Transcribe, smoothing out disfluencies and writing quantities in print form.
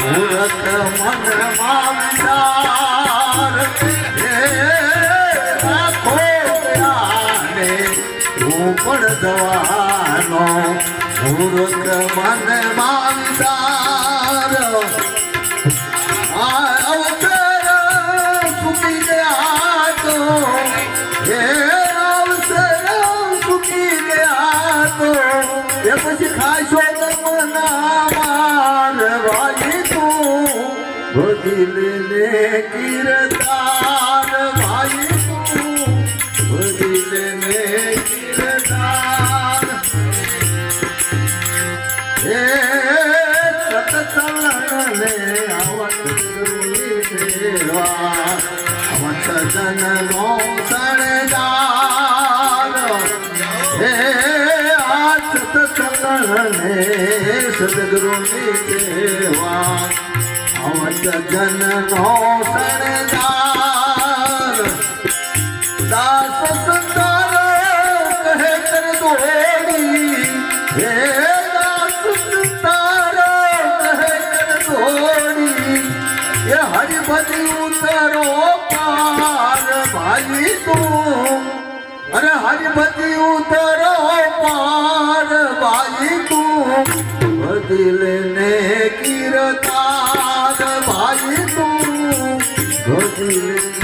મૂરખ મનમાં વિચાર રાખો જ્ઞાને તું પણ દવાનો મૂરખ મનમાં વિચાર અવસર સુખી ગયા તો હે અવસર સુખી ગયા તો એ પછી ખાશો મારવાઈ તું બદીલને કિરદાર ભાઈ તું બદીલને કિરદાર હે સતસંગને આવત દેવા આવત જનનો શણગાર હે સતસંગને સદગુરુની સેવા અવત જનનો શણગાર દાસ સંતારો કહે કર દોડી હે દાસ સંતારો કહે કર દોડી એ હરિભજી ઉતરો પાર ભાઈ તું અરે હરિભજી ઉતરો પાર ભાઈ તું બદલને કિરદાર ભાઈ તું બદલને